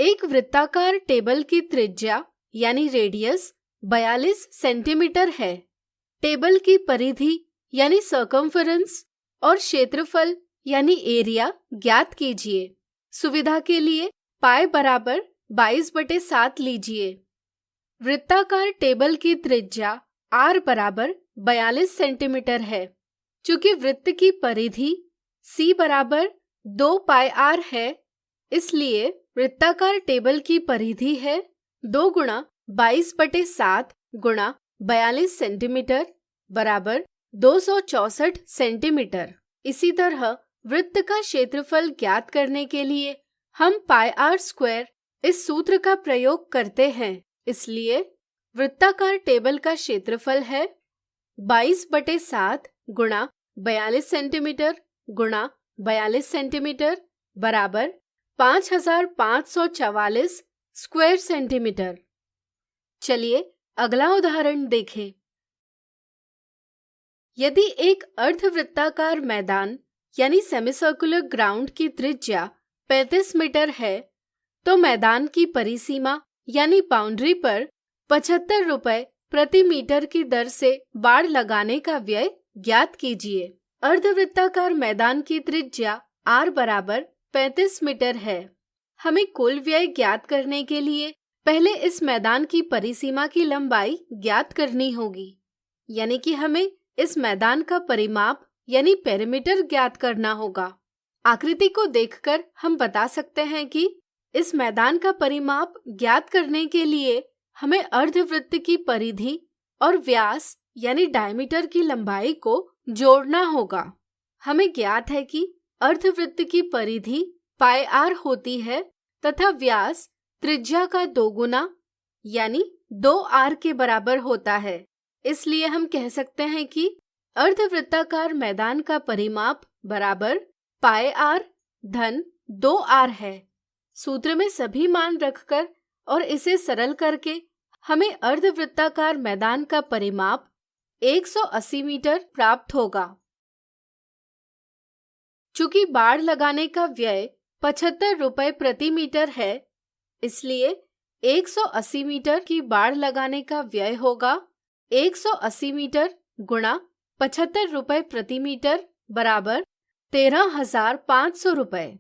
एक वृत्ताकार टेबल की त्रिज्या यानी रेडियस 42 सेंटीमीटर है। टेबल की परिधि यानी सर्कमफेरेंस और क्षेत्रफल यानी एरिया ज्ञात कीजिए। सुविधा के लिए पाई बराबर 22/7 लीजिए। वृत्ताकार टेबल की त्रिज्या r बराबर 42 सेंटीमीटर है। चूंकि वृत्त की परिधि c बराबर 2 पाई r है, इसलिए वृत्ताकार टेबल की परिधि है 2 गुणा 22/7 गुणा 42 सेंटीमीटर बराबर 264 सेंटीमीटर। इसी तरह वृत्त का क्षेत्रफल ज्ञात करने के लिए हम पाई r स्क्वायर इस सूत्र का प्रयोग करते हैं। इसलिए वृत्ताकार टेबल का क्षेत्रफल है 22/7 गुणा 42 सेंटीमीटर गुणा 42 सेंटीमीटर बराबर 5544 स्क्वायर सेंटीमीटर। चलिए अगला उदाहरण देखें। यदि एक अर्धवृत्ताकार मैदान यानी सेमीसर्कुलर ग्राउंड की त्रिज्या 35 मीटर है, तो मैदान की परिसीमा यानी बाउंड्री पर 75 रुपए प्रति मीटर की दर से बाड़ लगाने का व्यय ज्ञात कीजिए। अर्धवृत्ताकार मैदान की त्रिज्या r बराबर 35 मीटर है। हमें कुल व्यय ज्ञात करने के लिए पहले इस मैदान की परिसीमा की लंबाई ज्ञात करनी होगी, यानी कि हमें इस मैदान का परिमाप यानी पेरीमीटर ज्ञात करना होगा। आकृति को देखकर हम बता सकते हैं कि इस मैदान का परिमाप ज्ञात करने के लिए हमें अर्धवृत्त की परिधि और व्यास यानी डायमीटर की लंबाई को जोड़ना होगा। हमें ज्ञात है कि अर्धवृत्त की परिधि पाई r होती है तथा व्यास त्रिज्या का 2 गुना यानी 2r के बराबर होता है। इसलिए हम कह सकते हैं कि अर्धवृत्ताकार मैदान का परिमाप बराबर पाई r धन 2r है। सूत्र में सभी मान रखकर और इसे सरल करके हमें अर्धवृत्ताकार मैदान का परिमाप 180 मीटर प्राप्त होगा। चूंकि बाड़ लगाने का व्यय 75 रुपए प्रति मीटर है, इसलिए 180 मीटर की बाड़ लगाने का व्यय होगा 180 मीटर गुणा 75 रुपए प्रति मीटर बराबर 13,500 रुपए।